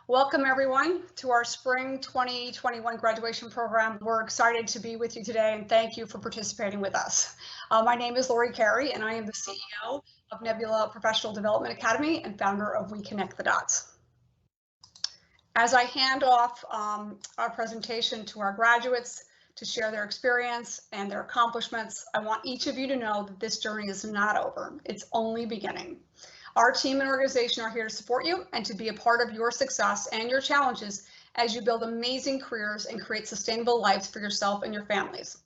Welcome everyone to our spring 2021 graduation program. We're excited to be with you today and thank you for participating with us. My name is Lori Carey and I am the CEO of Nebula Professional Development Academy and founder of We Connect the Dots. As I hand off our presentation to our graduates to share their experience and their accomplishments, I want each of you to know that this journey is not over. It's only beginning. Our team and organization are here to support you and to be a part of your success and your challenges as you build amazing careers and create sustainable lives for yourself and your families.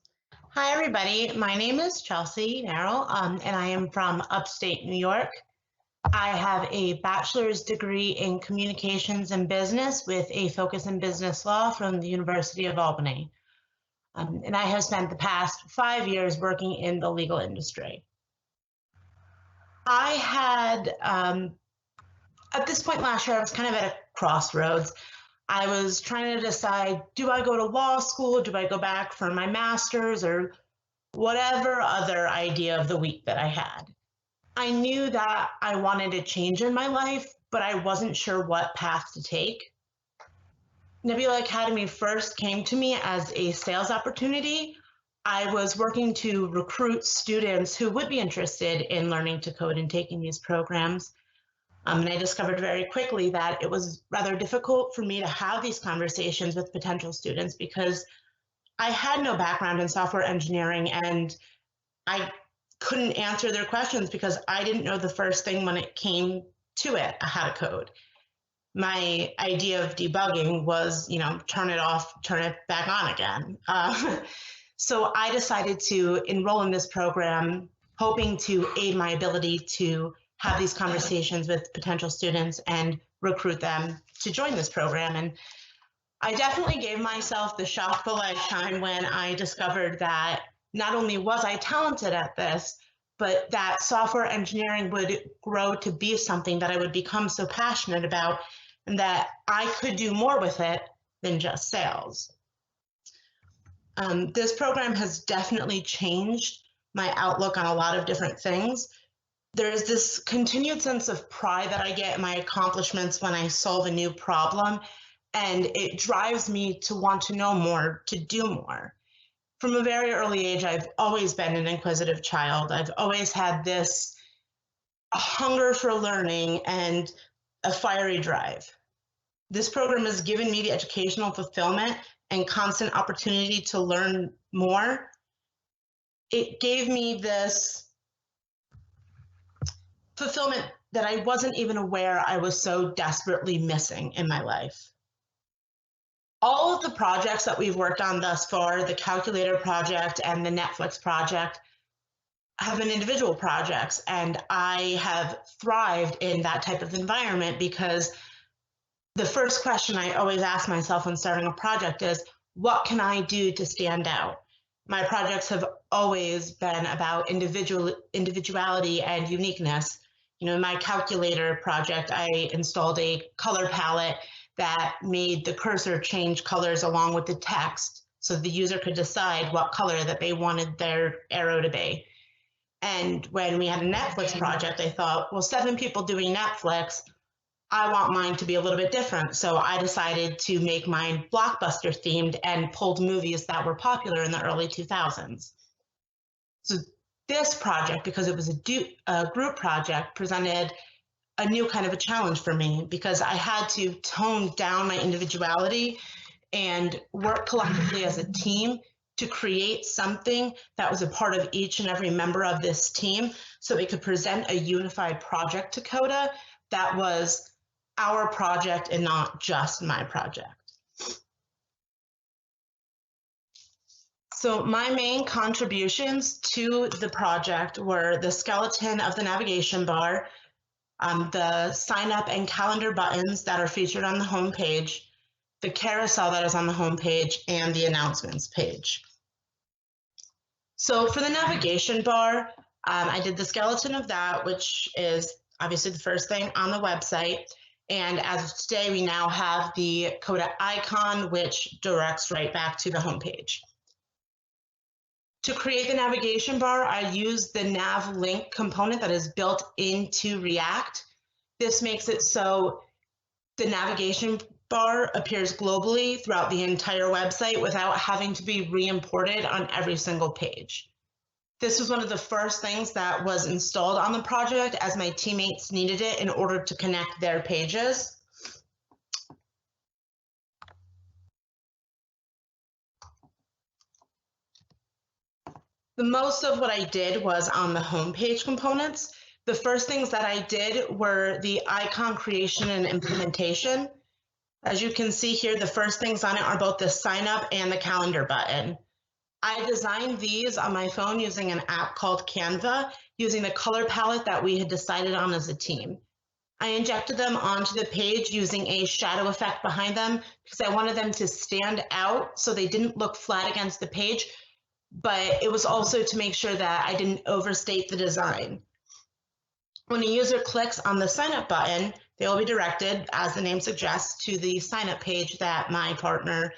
Hi, everybody. My name is Chelsea Merrill, and I am from upstate New York. I have a bachelor's degree in communications and business with a focus in business law from the University of Albany. And I have spent the past 5 years working in the legal industry. I had, at this point last year, I was kind of at a crossroads. I was trying to decide, do I go to law school? Do I go back for my master's or whatever other idea of the week that I had? I knew that I wanted a change in my life, but I wasn't sure what path to take. Nebula Academy first came to me as a sales opportunity. I was working to recruit students who would be interested in learning to code and taking these programs. And I discovered very quickly that it was rather difficult for me to have these conversations with potential students because I had no background in software engineering and I couldn't answer their questions because I didn't know the first thing when it came to it, how to code. My idea of debugging was, turn it off, turn it back on again. So I decided to enroll in this program, hoping to aid my ability to have these conversations with potential students and recruit them to join this program. And I definitely gave myself the shock of a lifetime when I discovered that not only was I talented at this, but that software engineering would grow to be something that I would become so passionate about and that I could do more with it than just sales. This program has definitely changed my outlook on a lot of different things. There's this continued sense of pride that I get in my accomplishments when I solve a new problem, and it drives me to want to know more, to do more. From a very early age, I've always been an inquisitive child. I've always had this hunger for learning and a fiery drive. This program has given me the educational fulfillment and constant opportunity to learn more. It gave me this fulfillment that I wasn't even aware I was so desperately missing in my life. All of the projects that we've worked on thus far, the calculator project and the Netflix project, have been individual projects, and I have thrived in that type of environment because the first question I always ask myself when starting a project is, what can I do to stand out? My projects have always been about individuality and uniqueness. In my calculator project, I installed a color palette that made the cursor change colors along with the text so the user could decide what color that they wanted their arrow to be. And when we had a Netflix project, I thought, well, 7 people doing Netflix, I want mine to be a little bit different. So I decided to make mine blockbuster themed and pulled movies that were popular in the early 2000s. So this project, because it was a group project, presented a new kind of a challenge for me because I had to tone down my individuality and work collectively as a team to create something that was a part of each and every member of this team so we could present a unified project to CODA that was our project and not just my project. So my main contributions to the project were the skeleton of the navigation bar, the sign up and calendar buttons that are featured on the homepage, the carousel that is on the homepage, and the announcements page. So for the navigation bar, I did the skeleton of that, which is obviously the first thing on the website. And as of today, we now have the CODA icon, which directs right back to the homepage. To create the navigation bar, I use the nav link component that is built into React. This makes it so the navigation bar appears globally throughout the entire website without having to be re-imported on every single page. This was one of the first things that was installed on the project as my teammates needed it in order to connect their pages. The most of what I did was on the homepage components. The first things that I did were the icon creation and implementation. As you can see here, the first things on it are both the sign up and the calendar button. I designed these on my phone using an app called Canva, using the color palette that we had decided on as a team. I injected them onto the page using a shadow effect behind them because I wanted them to stand out so they didn't look flat against the page, but it was also to make sure that I didn't overstate the design. When a user clicks on the sign up button, they will be directed, as the name suggests, to the sign up page that my partner,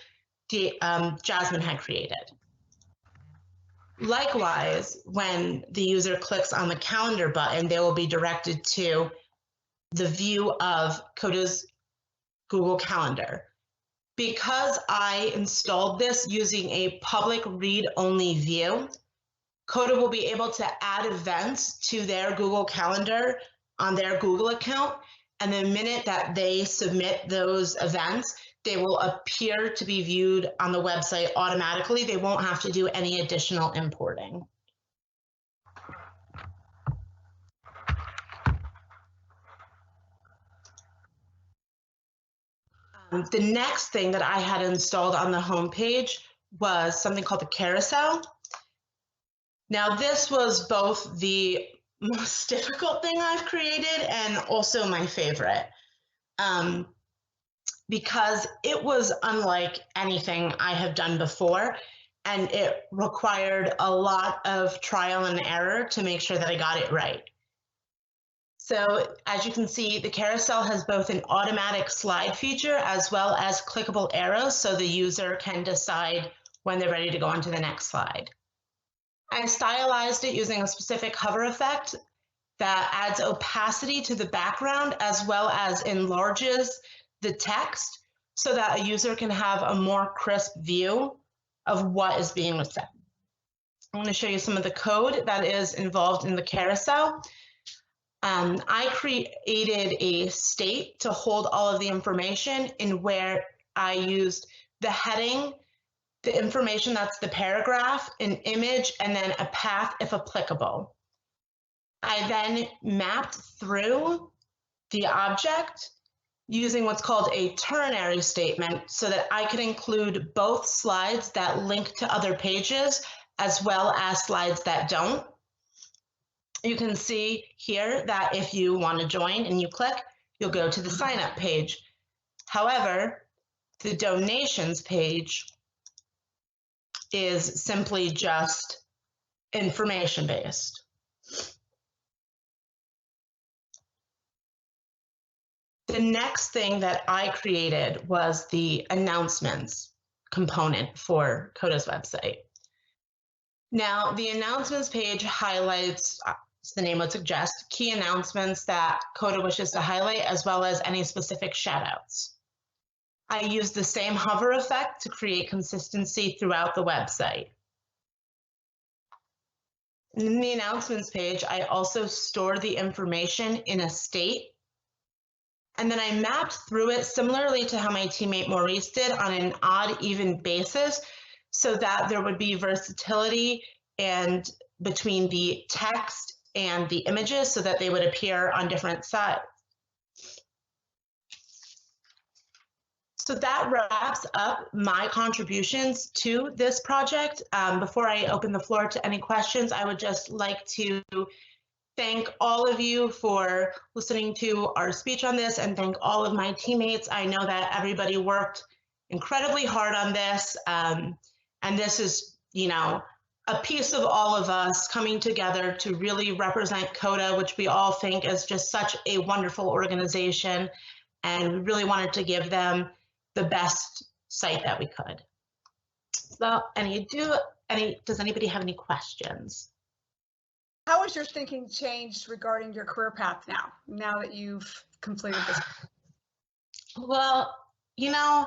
Jasmine, had created. Likewise, when the user clicks on the calendar button, they will be directed to the view of Coda's Google Calendar. Because I installed this using a public read-only view, Coda will be able to add events to their Google Calendar on their Google account, and the minute that they submit those events, they will appear to be viewed on the website automatically. They won't have to do any additional importing. The next thing that I had installed on the homepage was something called the carousel. Now, this was both the most difficult thing I've created and also my favorite, because it was unlike anything I have done before, and it required a lot of trial and error to make sure that I got it right. So as you can see, the carousel has both an automatic slide feature as well as clickable arrows so the user can decide when they're ready to go on to the next slide. I stylized it using a specific hover effect that adds opacity to the background as well as enlarges the text so that a user can have a more crisp view of what is being said. I'm going to show you some of the code that is involved in the carousel. I created a state to hold all of the information in where I used the heading, the information that's the paragraph, an image, and then a path if applicable. I then mapped through the object using what's called a ternary statement so that I could include both slides that link to other pages as well as slides that don't. You can see here that if you want to join and you click, you'll go to the sign up page. However, the donations page is simply just information based. The next thing that I created was the announcements component for Coda's website. Now, the announcements page highlights, as the name would suggest, key announcements that Coda wishes to highlight, as well as any specific shoutouts. I used the same hover effect to create consistency throughout the website. In the announcements page, I also store the information in a state, and then I mapped through it similarly to how my teammate Maurice did on an odd even basis so that there would be versatility and between the text and the images so that they would appear on different sides. So that wraps up my contributions to this project. Before I open the floor to any questions, I would just like to thank all of you for listening to our speech on this and thank all of my teammates. I know that everybody worked incredibly hard on this. And this is, a piece of all of us coming together to really represent Coda, which we all think is just such a wonderful organization. And we really wanted to give them the best site that we could. So, any ado, does anybody have any questions? How has your thinking changed regarding your career path now that you've completed this? Well, you know,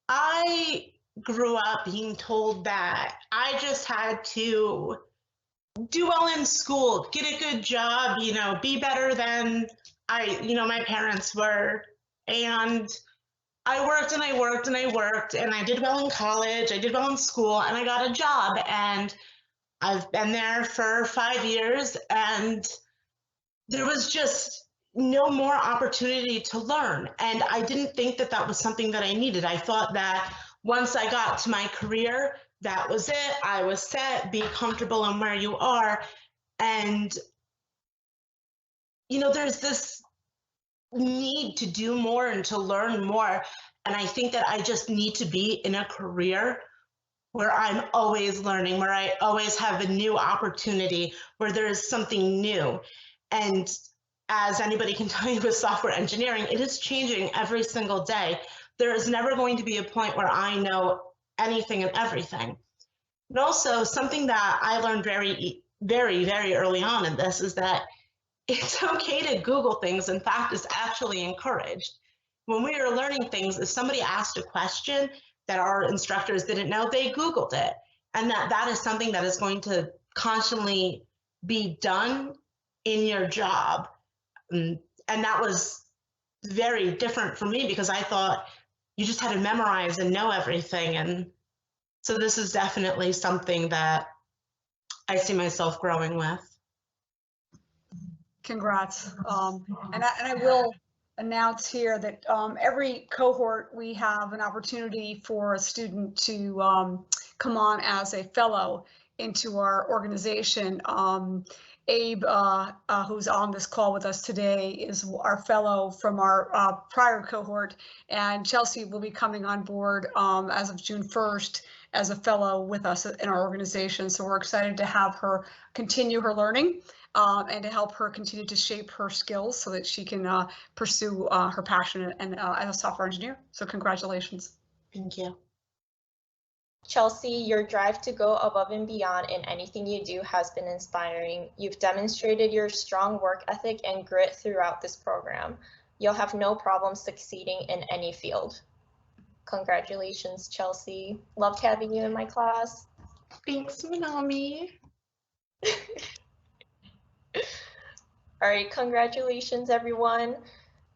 I grew up being told that I just had to do well in school, get a good job, be better than my parents were. And I worked and I worked and I worked and I did well in college, I did well in school, and I got a job. And I've been there for 5 years, and there was just no more opportunity to learn. And I didn't think that that was something that I needed. I thought that once I got to my career, that was it. I was set, be comfortable in where you are. And, there's this need to do more and to learn more. And I think that I just need to be in a career where I'm always learning, where I always have a new opportunity, where there is something new. And as anybody can tell you with software engineering, it is changing every single day. There is never going to be a point where I know anything and everything. And also, something that I learned very, very, very early on in this is that it's okay to Google things. In fact, it's actually encouraged. When we were learning things, if somebody asked a question that our instructors didn't know, they Googled it. And that is something that is going to constantly be done in your job. And that was very different for me because I thought you just had to memorize and know everything. And so this is definitely something that I see myself growing with. Congrats. And I will announce here that every cohort we have an opportunity for a student to come on as a fellow into our organization. Abe, who's on this call with us today, is our fellow from our prior cohort, and Chelsea will be coming on board as of June 1st as a fellow with us in our organization. So we're excited to have her continue her learning and to help her continue to shape her skills so that she can pursue her passion and as a software engineer. So congratulations. Thank you. Chelsea, your drive to go above and beyond in anything you do has been inspiring. You've demonstrated your strong work ethic and grit throughout this program. You'll have no problem succeeding in any field. Congratulations, Chelsea. Loved having you in my class. Thanks, Manami. All right, congratulations, everyone.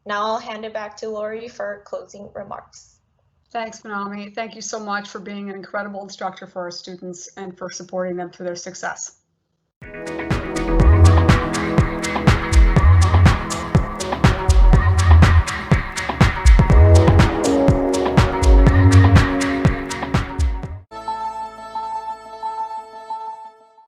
Now I'll hand it back to Lori for closing remarks. Thanks, Manami. Thank you so much for being an incredible instructor for our students and for supporting them through their success.